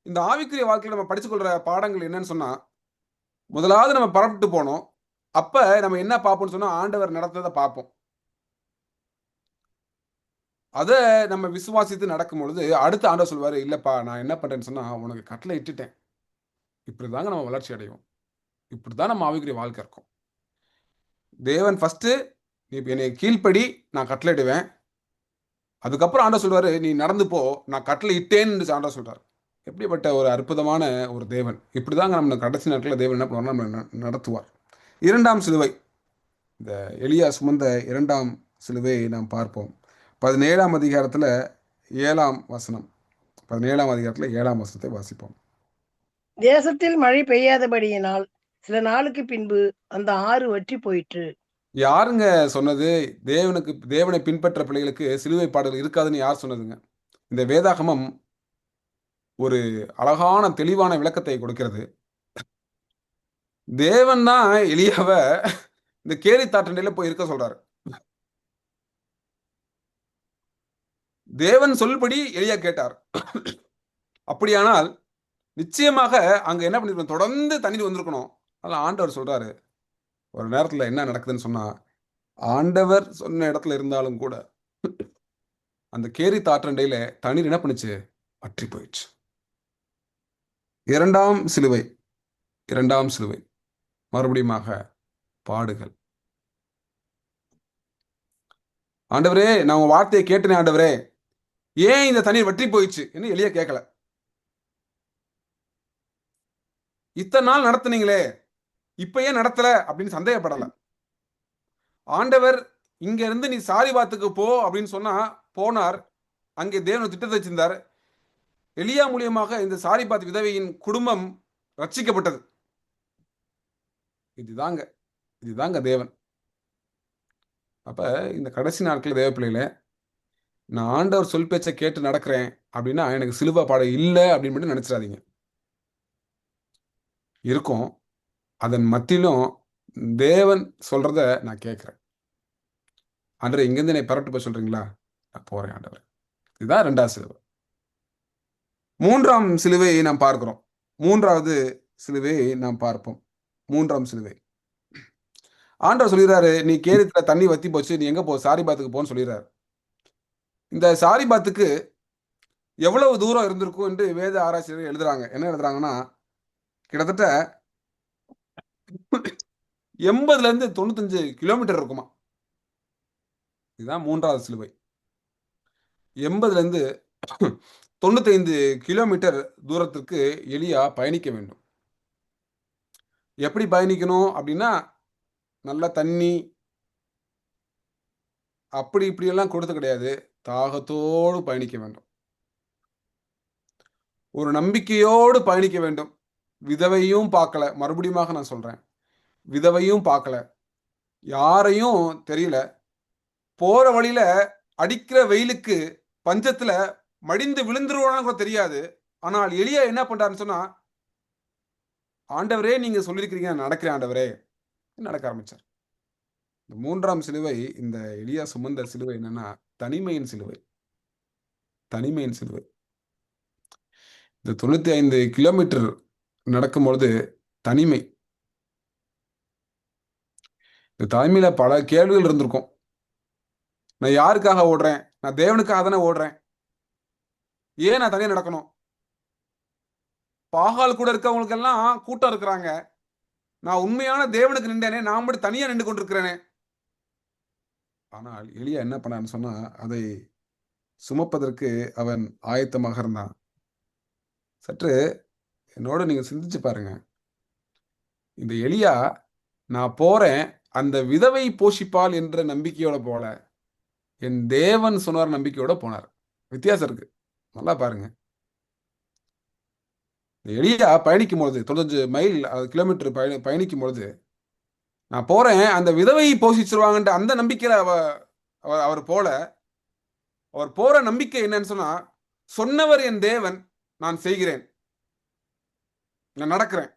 இந்த ஆவிக்குரிய வாழ்க்கையில நம்ம படிச்சு கொள்ற பாடங்கள் என்னன்னு சொன்னா, முதலாவது நம்ம புறப்பட்டு போனோம். அப்ப நம்ம என்ன பார்ப்போம்னு சொன்னா, ஆண்டவர் நடத்ததை பார்ப்போம். அதை நம்ம விசுவாசித்து நடக்கும் பொழுது அடுத்த ஆண்டவர் சொல்வாரு, இல்லப்பா நான் என்ன பண்றேன்னு சொன்னா, உனக்கு கட்டளை இட்டுட்டேன், இப்படி தாங்க நம்ம வளர்ச்சி அடைவோம். இப்படி தான் நம்ம ஆவிக்குரிய வாழ்க்கை இருக்கும். தேவன் ஃபர்ஸ்ட் நீ என்னை கீழ்ப்படி, நான் கட்டளையிடுவேன். அதுக்கப்புறம் ஆண்டவர் சொல்றாரு, நீ நடந்து போ, நான் கட்டளை இட்டேன்னு ஆண்டவர் சொல்றாரு. எப்படிப்பட்ட ஒரு அற்புதமான ஒரு தேவன். இப்படிதாங்க நம்ம கடைசி நாட்களில் தேவன் என்ன பண்ணுவார், நம்ம நடத்துவார். 2ஆம் சிலுவை, இந்த எலியா சுமந்த 2ஆம் சிலுவையை நாம் பார்ப்போம். 17ஆம் அதிகாரத்தில் 7ஆம் வசனம். 17ஆம் அதிகாரத்தில் 7ஆம் வசனத்தை வாசிப்போம். தேசத்தில் மழை பெய்யாதபடியினால் சில நாளுக்கு பின்பு அந்த ஆறு வற்றி போயிற்று. யாருங்க சொன்னது? தேவனை பின்பற்ற பிள்ளைகளுக்கு சிலுவை பாடல் இருக்காதுன்னு யார் சொன்னதுங்க? இந்த வேதாகமம் ஒரு அழகான தெளிவான விளக்கத்தை கொடுக்கிறது. தேவன் தான் எலியாவை இந்த கேலித்தாற்றண்டையில போய் இருக்க சொல்றாரு. தேவன் சொல்படி எலியா கேட்டார். அப்படியானால் நிச்சயமாக அங்க என்ன பண்ணிருக்கணும், தொடர்ந்து தண்ணீர் வந்திருக்கணும். அதனால ஆண்டவர் சொல்றாரு, ஒரு நேரத்துல என்ன நடக்குதுன்னு சொன்னா, ஆண்டவர் சொன்ன இடத்துல இருந்தாலும் கூட அந்த கேரி தாற்றண்டையில தண்ணீர் என்ன பண்ணுச்சு, வற்றி போயிடுச்சு. 2ஆம் சிலுவை, 2ஆம் சிலுவை மறுபடியுமாக பாடுகள். ஆண்டவரே, நான் உங்க வார்த்தையை கேட்டேனே ஆண்டவரே, ஏன் இந்த தண்ணீர் வற்றி போயிடுச்சு என்று எலியா கேட்கல. இத்தனை நாள் நடத்துனீங்களே, இப்ப ஏன் நடத்தல அப்படின்னு சந்தேகப்படல. ஆண்டவர் இங்க இருந்து நீ சாரிபாத்துக்கு போ அப்படின்னு சொன்னா போனார். அங்கே தேவன் திட்டத்தை வச்சிருந்தார். எலியா மூலியமாக இந்த சாரிபாத் விதவையின் குடும்பம் ரட்சிக்கப்பட்டது. இதுதாங்க தேவன். அப்ப இந்த கடைசி நாட்கள் தேவ பிள்ளைகளே, நான் ஆண்டவர் சொல் பேச்சை கேட்டு நடக்கிறேன் அப்படின்னா எனக்கு சிலுவை பாடம் இல்லை அப்படின்னு மட்டும் நினைச்சிடாதீங்க. இருக்கும். அதன் மத்தியிலும் தேவன் சொல்றத நான் கேட்கிறேன். ஆண்டவர் இங்கிருந்து என்னை பரட்டு போய் சொல்றீங்களா, நான் போறேன் ஆண்டவர். இதுதான் 2ஆவது சிலுவை. 3ஆம் சிலுவையை நாம் பார்க்கிறோம். 3வது சிலுவையை நாம் பார்ப்போம். 3ஆம் சிலுவை. ஆண்டவர் சொல்லிடுறாரு, நீ கேரித்துல தண்ணி வத்தி போச்சு, நீ எங்க போ, சாரிபாத்துக்கு போன்னு சொல்லிடுறாரு. இந்த சாரிபாத்துக்கு எவ்வளவு தூரம் இருந்திருக்கும் என்று வேத ஆராய்ச்சியர்கள் எழுதுறாங்க. என்ன எழுதுறாங்கன்னா, கிட்டத்தட்ட 80ல இருந்து 95 கிலோமீட்டர் இருக்குமா. இதுதான் 3வது சிலுவை. 80ல இருந்து 95 கிலோமீட்டர் தூரத்திற்கு எலியா பயணிக்க வேண்டும். எப்படி பயணிக்கணும் அப்படின்னா, நல்ல தண்ணி அப்படி இப்படியெல்லாம் கொடுத்து கிடையாது, தாகத்தோடு பயணிக்க வேண்டும். ஒரு நம்பிக்கையோடு பயணிக்க வேண்டும். விதவையும் பார்க்கல, மறுபடியும் நான் சொல்றேன், விதவையும் பார்க்கல, யாரையும் தெரியல. போற வழியில அடிக்கிற வெயிலுக்கு பஞ்சத்துல மடிந்து விழுந்துருவான்னு கூட தெரியாது. ஆனால் எலியா என்ன பண்றாருன்னு சொன்னா, ஆண்டவரே நீங்க சொல்லியிருக்கிறீங்க, நான் நடக்கிறேன் ஆண்டவரே, நடக்க ஆரம்பிச்சார். இந்த 3ஆம் சிலுவை, இந்த எலியா சுமந்த சிலுவை என்னன்னா தனிமையின் சிலுவை. தனிமையின் சிலுவை. இந்த 95 கிலோமீட்டர் நடக்கும்பொழுது தனிமை. இந்த தனிமையில பல கேள்விகள் இருந்திருக்கும். நான் யாருக்காக ஓடுறேன்? நான் தேவனுக்காக தானே ஓடுறேன். ஏன் நான் தனியா நடக்கணும்? பாகால் கூட இருக்கவங்களுக்கு எல்லாம் கூட்டம் இருக்கிறாங்க. நான் உண்மையான தேவனுக்கு நின்றேனே, நான் மட்டும் தனியா நின்று கொண்டிருக்கிறேனே. ஆனால் எலியா என்ன பண்ணான்னு சொன்னா, அதை சுமப்பதற்கு அவன் ஆயத்தமாக இருந்தான். சற்று என்னோட நீங்க சிந்திச்சு பாருங்க. இந்த எலியா, நான் போறேன், அந்த விதவை போஷிப்பால் என்ற நம்பிக்கையோட போல, என் தேவன் சொன்னார் நம்பிக்கையோட போனார். வித்தியாசம் இருக்கு. நல்லா பாருங்க. எலியா பயணிக்கும் பொழுது 95 மைல் கிலோமீட்டர் பயணிக்கும் பொழுது, நான் போறேன், அந்த விதவை போஷிச்சிருவாங்கன்ற அந்த நம்பிக்கையில அவர் போல. அவர் போற நம்பிக்கை என்னன்னு சொன்னா, சொன்னவர் என் தேவன், நான் செய்கிறேன், நான் நடக்கிறேன்,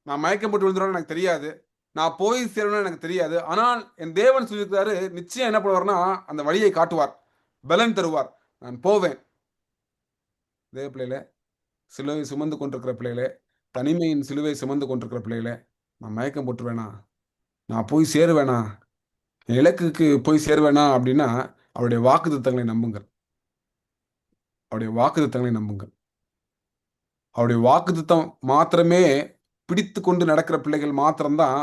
நான் மயக்கம் போட்டு விழுந்துருவேன் எனக்கு தெரியாது, நான் போய் சேரணும்னு எனக்கு தெரியாது. ஆனால் என் தேவன் சொல்லியிருக்கிறாரு, நிச்சயம் என்ன பண்ணுவார்னா அந்த வழியை காட்டுவார், பலன் தருவார், நான் போவேன். தேவ பிள்ளைகளே, சிலுவை சுமந்து கொண்டிருக்கிற பிள்ளைகளே, தனிமையின் சிலுவை சுமந்து கொண்டிருக்கிற பிள்ளைகளே, நான் மயக்கம் போட்டுருவேனா, நான் போய் சேருவேனா, என் இலக்குக்கு போய் சேருவேனா அப்படின்னா அவருடைய வாக்குத்தத்தங்களை நம்புங்கள். அவருடைய வாக்குத்தத்தங்களை நம்புங்கள். அவருடைய வாக்குத்தத்தம் மாத்திரமே பிடித்து கொண்டு நடக்கிற பிள்ளைகள் மாத்திரம்தான்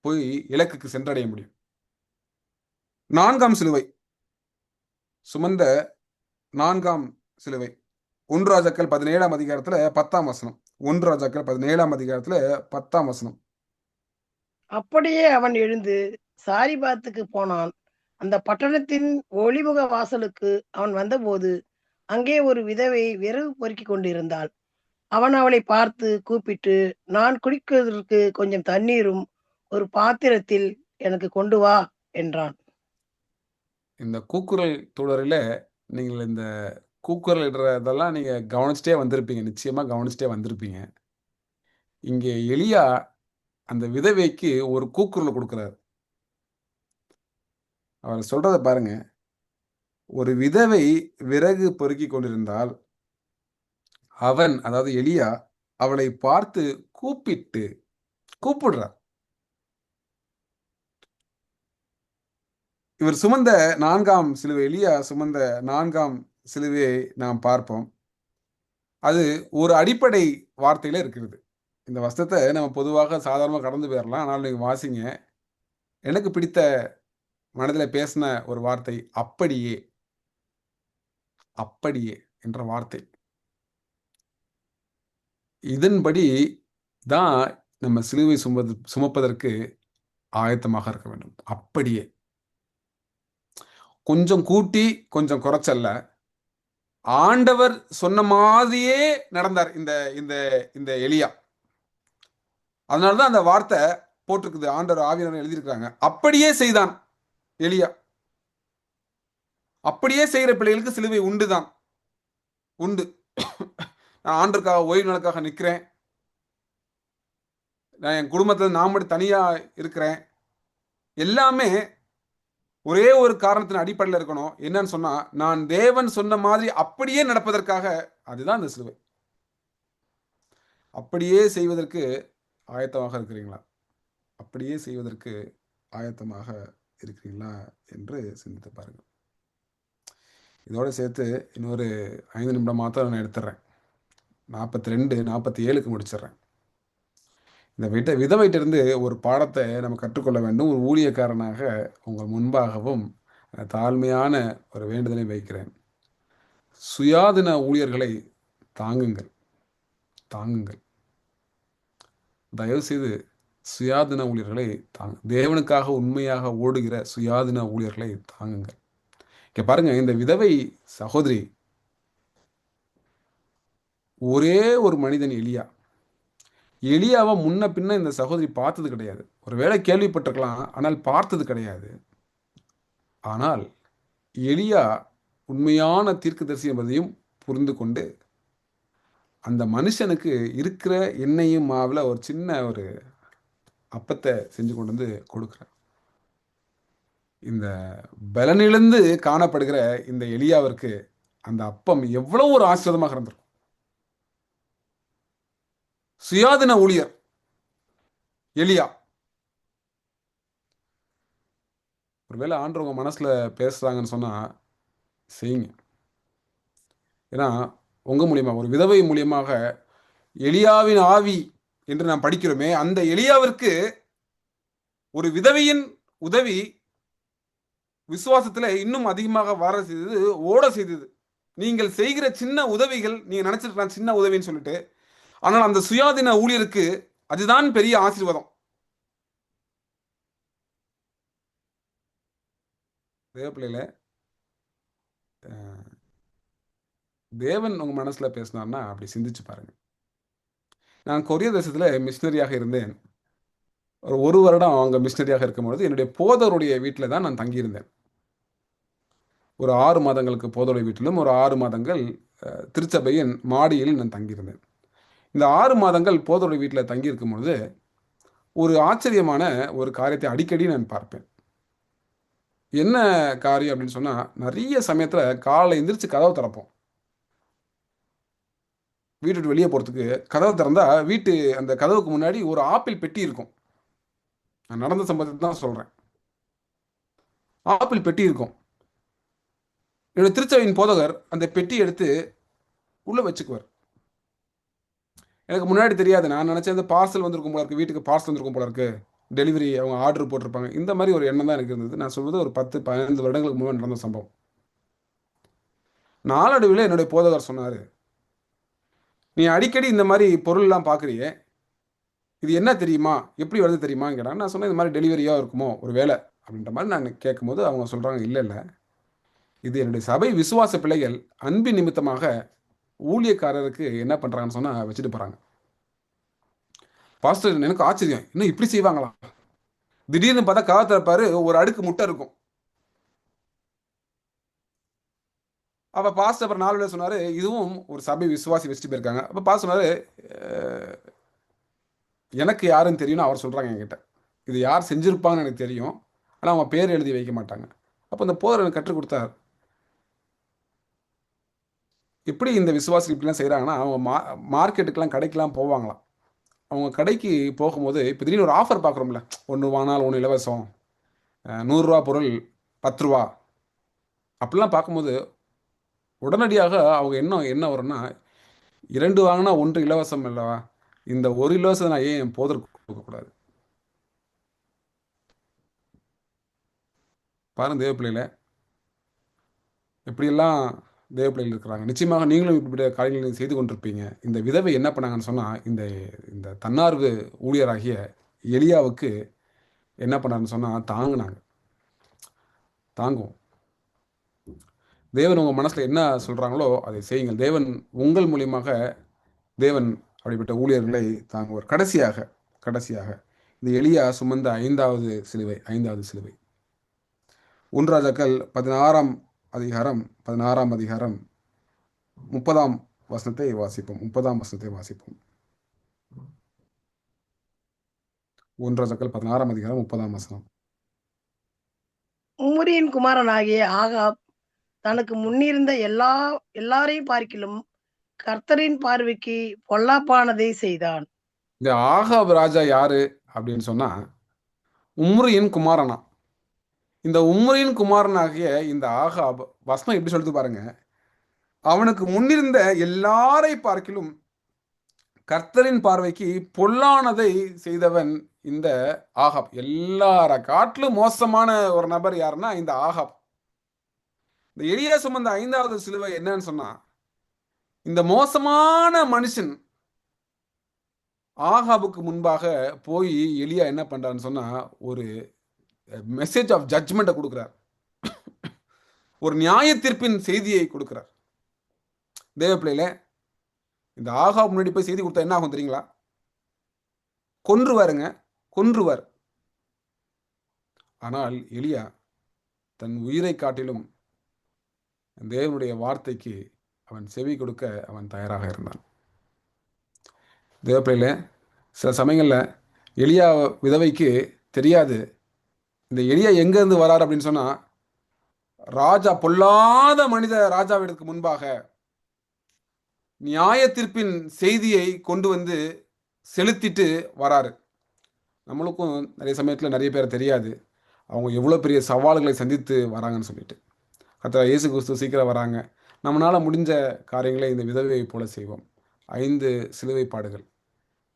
போய் இலக்குக்கு சென்றடைய முடியும். 4ஆம் சிலுவை சுமந்த 4ஆம் சிலுவை 1 ராஜாக்கள் 17ஆம் அதிகாரத்துல 10ஆம் வசனம். 1 ராஜாக்கள் 17ஆம் அதிகாரத்துல 10ஆம் வசனம். அப்படியே அவன் எழுந்து சாரிபாத்துக்கு போனான். அந்த பட்டணத்தின் ஒளிமுக வாசலுக்கு அவன் வந்தபோது அங்கே ஒரு விதவை விறகு பொறுக்கிக் கொண்டிருந்தாள். அவன் அவளை பார்த்து கூப்பிட்டு, நான் குடிக்கிறதற்கு கொஞ்சம் தண்ணீரும் ஒரு பாத்திரத்தில் எனக்கு கொண்டு வா என்றான். இந்த கூக்குரல் தொடரில நீங்கள் இந்த கூக்குரல் இடுறதெல்லாம் நீங்க கவனிச்சுட்டே வந்திருப்பீங்க. நிச்சயமா கவனிச்சுட்டே வந்திருப்பீங்க. இங்கே எலியா அந்த விதவைக்கு ஒரு கூக்குரல் கொடுக்கிறார். அவர் சொல்றத பாருங்க. ஒரு விதவை விறகு பொறுக்கிக் கொண்டிருந்தால் அவன், அதாவது எலியா, அவளை பார்த்து கூப்பிடுறார். இவர் சுமந்த 4ஆம் சிலுவை, எலியா சுமந்த 4ஆம் சிலுவையை நாம் பார்ப்போம். அது ஒரு அடிப்படை வார்த்தையில இருக்கிறது. இந்த வசனத்தை நம்ம பொதுவாக சாதாரணமாக கடந்து போயிடலாம். ஆனால் நீங்க வாசிங்க. எனக்கு பிடித்த மனதில் பேசின ஒரு வார்த்தை அப்படியே. அப்படியே என்ற வார்த்தை. இதன்படி தான் நம்ம சிலுவை சுமப்பதற்கு ஆயத்தமாக இருக்க வேண்டும். அப்படியே, கொஞ்சம் கூட்டி கொஞ்சம் குறைச்சல்ல, ஆண்டவர் சொன்ன மாதிரியே நடந்தார் இந்த இந்த இந்த எலியா. அதனாலதான் அந்த வார்த்தை போட்டிருக்குது. ஆண்டவர் ஆவியானவர் எழுதியிருக்கிறாங்க, அப்படியே செய்தான் எலியா. அப்படியே செய்கிற பிள்ளைகளுக்கு சிலுவை உண்டுதான், உண்டு. நான் ஆண்டருக்காக ஓய்வு நாளுக்காக நிற்கிறேன், நான் என் குடும்பத்தில் நான் மட்டும் தனியா இருக்கிறேன், எல்லாமே ஒரே ஒரு காரணத்தின் அடிப்படையில் இருக்கணும். என்னன்னு சொன்னா, நான் தேவன் சொன்ன மாதிரி அப்படியே நடப்பதற்காக. அதுதான் அந்த சிலுவை. அப்படியே செய்வதற்கு ஆயத்தமாக இருக்கிறீங்களா? அப்படியே செய்வதற்கு ஆயத்தமாக இருக்கிறீங்களா என்று சிந்தித்து பாருங்கள். இதோட சேர்த்து இன்னொரு 5 நிமிடம் மாத்திரம் நான் எடுத்துடுறேன். 42, 47க்கு முடிச்சிடுறேன். இந்த விதவையிட்டிருந்து ஒரு பாடத்தை நம்ம கற்றுக்கொள்ள வேண்டும். ஒரு ஊழியக்காரனாக உங்கள் முன்பாகவும் தாழ்மையான ஒரு வேண்டுதலை வைக்கிறேன். சுயாதீன ஊழியர்களை தாங்குங்கள், தாங்குங்கள். தயவு செய்து சுயாதீன ஊழியர்களை தேவனுக்காக உண்மையாக ஓடுகிற சுயாதீன ஊழியர்களை தாங்குங்கள். இங்க பாருங்க, இந்த விதவை சகோதரி ஒரே ஒரு மனிதன் எலியா. எலியாவை முன்ன பின்ன இந்த சகோதரி பார்த்தது கிடையாது. ஒருவேளை கேள்விப்பட்டிருக்கலாம், ஆனால் பார்த்தது கிடையாது. ஆனால் எலியா உண்மையான தீர்க்கதரிசி என்பதையும் புரிந்து கொண்டு அந்த மனுஷனுக்கு இருக்கிற எண்ணெயும் மாவில் ஒரு சின்ன ஒரு அப்பத்தை செஞ்சு கொண்டு வந்து கொடுக்குறார். இந்த பலனிழந்து காணப்படுகிற இந்த எலியாவிற்கு அந்த அப்பம் எவ்வளவு ஒரு ஆசீர்வாதமாக இருந்திருக்கும். சுயாதீன ஊழியர் எலியா. ஒருவேளை ஆண்டவர் உங்க மனசுல பேசுறாங்கன்னு சொன்னா செய்யுங்க. ஏன்னா உங்க மூலியமா, ஒரு விதவை மூலியமாக எலியாவின் ஆவி என்று நாம் படிக்கிறோமே, அந்த எலியாவிற்கு ஒரு விதவையின் உதவி விசுவாசத்துல இன்னும் அதிகமாக வர செய்தது, ஓட செய்தது. நீங்கள் செய்கிற சின்ன உதவிகள், நீங்க நினைச்சிருக்கலாம் சின்ன உதவின்னு சொல்லிட்டு, ஆனால் அந்த சுயாதீன ஊழியருக்கு அதுதான் பெரிய ஆசீர்வாதம். தேவப்பிள்ளையில தேவன் உங்க மனசுல பேசினார்னா அப்படி சிந்திச்சு பாருங்க. நான் கொரிய தேசத்துல மிஷினரியாக இருந்தேன். ஒரு வருடம் அங்க மிஷினரியாக இருக்கும்பொழுது என்னுடைய போதருடைய வீட்டில் தான் நான் தங்கியிருந்தேன். ஒரு 6 மாதங்களுக்கு போதருடைய வீட்டிலும், ஒரு 6 மாதங்கள் திருச்சபையின் மாடியில் நான் தங்கியிருந்தேன். இந்த 6 மாதங்கள் போதருடைய வீட்டில் தங்கியிருக்கும் பொழுது ஒரு ஆச்சரியமான ஒரு காரியத்தை அடிக்கடி நான் பார்ப்பேன். என்ன காரியம் அப்படின்னு சொன்னா, நிறைய சமயத்துல காலைல எந்திரிச்சு கதவை திறப்போம். வீட்டு வெளியே போறதுக்கு கதவை திறந்தா வீட்டு அந்த கதவுக்கு முன்னாடி ஒரு ஆப்பிள் பெட்டி இருக்கும். நான் நடந்த சம்பவத்தை தான் சொல்றேன். ஆப்பிள் பெட்டி இருக்கும். என்னுடைய திருச்சபையின் போதகர் அந்த பெட்டி எடுத்து உள்ள வச்சுக்குவார். எனக்கு முன்னாடி தெரியாது. நான் நினச்சேன் இந்த பார்சல் வந்திருக்கும் போல இருக்குது, வீட்டுக்கு பார்சல் வந்திருக்கும் போல இருக்குது, டெலிவரி அவங்க ஆர்டர் போட்டிருப்பாங்க. இந்த மாதிரி ஒரு எண்ணம் தான் எனக்கு இருந்தது. நான் சொல்வது ஒரு 10-15 வருடங்களுக்கு முன்னாடி நடந்த சம்பவம். நாளடைவில் என்னுடைய போதகர் சொன்னார், நீ அடிக்கடி இந்த மாதிரி பொருள்லாம் பார்க்குறியே, இது என்ன தெரியுமா, எப்படி வருது தெரியுமான்னு கேட்டாங்க. நான் சொன்னேன், இந்த மாதிரி டெலிவரியாக இருக்குமோ ஒரு வேலை அப்படின்ற மாதிரி நான் கேட்கும்போது அவங்க சொல்கிறாங்க, இல்லை இல்லை, இது என்னுடைய சபை விசுவாச பிள்ளைகள் அன்பின் நிமித்தமாக ஊழியக்காரருக்கு என்ன பண்ணுறாங்கன்னு சொன்னால் வச்சுட்டு போகிறாங்க. பாஸ்டர் எனக்கு ஆச்சரியம், இன்னும் இப்படி செய்வாங்களா? திடீர்னு பார்த்தா கதவை திறப்பாரு, ஒரு அடுக்கு முட்டை இருக்கும். அப்போ பாஸ்டர் அப்புறம் 4 பேர் சொன்னார், இதுவும் ஒரு சபை விசுவாசி வச்சுட்டு போயிருக்காங்க. அப்போ பாஸ்டர் சொன்னார், எனக்கு யாருன்னு தெரியும்னு அவர் சொல்கிறாங்க என்கிட்ட. இது யார் செஞ்சுருப்பாங்கன்னு எனக்கு தெரியும், ஆனால் அவங்க பேர் எழுதி வைக்க மாட்டாங்க. அப்போ அந்த போதர் எனக்கு கற்றுக் கொடுத்தார், எப்படி இந்த விசுவாசிகள் இப்படிலாம் செய்கிறாங்கன்னா, அவங்க மார்க்கெட்டுக்கெலாம் கடைக்கெலாம் போவாங்களாம். அவங்க கடைக்கு போகும்போது இப்போ திடீர்னு ஒரு ஆஃபர் பார்க்குறோம்ல, 1 வாங்கினால் 1 இலவசம், 100 ரூபா பொருள் 10 ரூபா அப்படிலாம் பார்க்கும்போது உடனடியாக அவங்க என்ன வரும்னா, 2 வாங்கினா 1 இலவசம் இல்லவா, இந்த 1 இலவசம் நான் ஏன் என் போதற்கு கொடுக்கக்கூடாது? பாருங்க தேவ பிள்ளையில எப்படியெல்லாம் தேவ பிள்ளைகள் இருக்கிறாங்க. நிச்சயமாக நீங்களும் இப்படிப்பட்ட காரியங்களை செய்து கொண்டிருப்பீங்க. இந்த விதவை என்ன பண்ணாங்கன்னு சொன்னால், இந்த தன்னார்வ ஊழியராகிய எலியாவுக்கு என்ன பண்ணாருன்னு சொன்னால் தாங்குனாங்க. தாங்கும். தேவன் உங்கள் மனசில் என்ன சொல்கிறாங்களோ அதை செய்யுங்கள். தேவன் உங்கள் மூலியமாக தேவன் அப்படிப்பட்ட ஊழியர்களை தாங்குவார். கடைசியாக இந்த எலியா சுமந்த 5வது சிலுவை 1 ராஜாக்கள் 16ஆம் அதிகாரம் 30ஆம் வசனத்தை வாசிப்போம். 1 ராஜாக்கள் 16ஆம் அதிகாரம் 30ஆம் வசனம். உம்ரியின் குமாரனாகிய ஆகாப் தனக்கு முன்னிருந்த எல்லாரையும் பார்க்கிலும் கர்த்தரின் பார்வைக்கு பொல்லாப்பானதை செய்தான். இந்த ஆகாப் ராஜா யாரு அப்படின்னு சொன்னா, உம்ரியின் குமாரனா. இந்த உம்ரியின் குமாரனாகிய இந்த ஆகாப், வசனம் எப்படி சொல்லுது பாருங்க, அவனுக்கு முன்னிருந்த எல்லாரை பார்க்கிலும் கர்த்தரின் பார்வைக்கு பொல்லானதை செய்தவன் இந்த ஆகாப். எல்லார காட்டிலும் மோசமான ஒரு நபர் யாருன்னா இந்த ஆகாப். இந்த எலியா சுமந்த 5வது சிலுவை என்னன்னு சொன்னா, இந்த மோசமான மனுஷன் ஆகாபுக்கு முன்பாக போய் எலியா என்ன பண்றான்னு சொன்னா, ஒரு மெசேஜ் ஆஃப் ஜட்ஜ்மெண்ட்டை கொடுக்கிறார். ஒரு நியாய தீர்ப்பின் செய்தியை கொடுக்கிறார். தேவ பிள்ளையில இந்த ஆகாப் முன்னாடி போய் செய்தி கொடுத்தா என்ன ஆகும் தெரியுங்களா? கொன்றுவார். ஆனால் எலியா தன் உயிரை காட்டிலும் தேவனுடைய வார்த்தைக்கு அவன் செவி கொடுக்க அவன் தயாராக இருந்தான். தேவப்பிள்ளையில சில சமயங்களில் எலியா விதவைக்கு தெரியாது இந்த எலியா எங்கேருந்து வரார் அப்படின்னு சொன்னால், ராஜா பொல்லாத மனித ராஜாவிற்கு முன்பாக நியாய தீர்ப்பின் செய்தியை கொண்டு வந்து செலுத்திட்டு வராரு. நம்மளுக்கும் நிறைய சமயத்தில் நிறைய பேர் தெரியாது அவங்க எவ்வளோ பெரிய சவால்களை சந்தித்து வராங்கன்னு சொல்லிட்டு. கர்த்தர் இயேசு கிறிஸ்து சீக்கிரம் வராங்க. நம்மளால் முடிஞ்ச காரியங்களை இந்த விதவையை போல செய்வோம். 5 சிலுவை பாடுகள்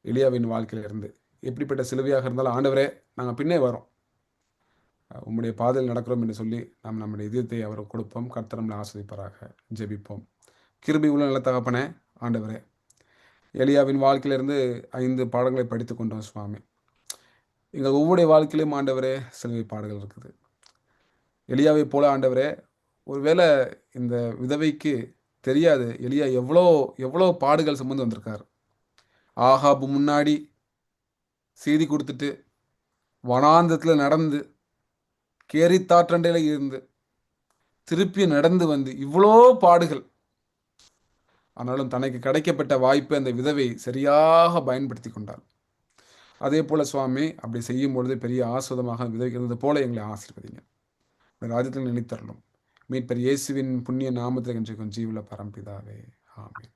எலியாவின் வாழ்க்கையிலிருந்து. எப்படிப்பட்ட சிலுவையாக இருந்தாலும், ஆண்டவரே நாங்கள் பின்னே வரோம், உம்முடைய பாதையில் நடக்கிறோம் என்று சொல்லி நாம் நம்முடைய இதயத்தை அவருக்கு கொடுப்போம். கர்த்தர் நம்மளை ஆஸ்வதிப்பாராக. ஜெபிப்போம். கிருபை உள்ள நல்ல தகப்பனே, ஆண்டவரே, எலியாவின் வாழ்க்கையிலிருந்து 5 பாடங்களை படித்து கொண்டோம் சுவாமி. எங்கள் ஒவ்வொருடைய வாழ்க்கையிலும் ஆண்டவரே சிலுவை பாடுகள் இருக்குது. எலியாவை போல ஆண்டவரே, ஒருவேளை இந்த விதவைக்கு தெரியாது எலியா எவ்வளோ பாடுகள் சுமந்து வந்திருக்கார். ஆகாபு முன்னாடி செய்தி கொடுத்துட்டு வனாந்தத்தில் நடந்து கேரித்தாற்றண்டையில் இருந்து திருப்பி நடந்து வந்து இவ்வளோ பாடுகள். ஆனாலும் தனக்கு கிடைக்கப்பட்ட வாய்ப்பை அந்த விதவை சரியாக பயன்படுத்தி கொண்டாள். அதே போல சுவாமி, அப்படி செய்யும் பொழுது பெரிய ஆஸ்வதமாக விதவைக்கு இருந்தது போல எங்களை ஆசீர்வதிங்க. இந்த ராஜ்யத்தில் நினைத்தரலும் மீட்பர் இயேசுவின் புண்ணிய நாமத்தில் ஜீவுல பரம்பிதாவே. ஆமென்.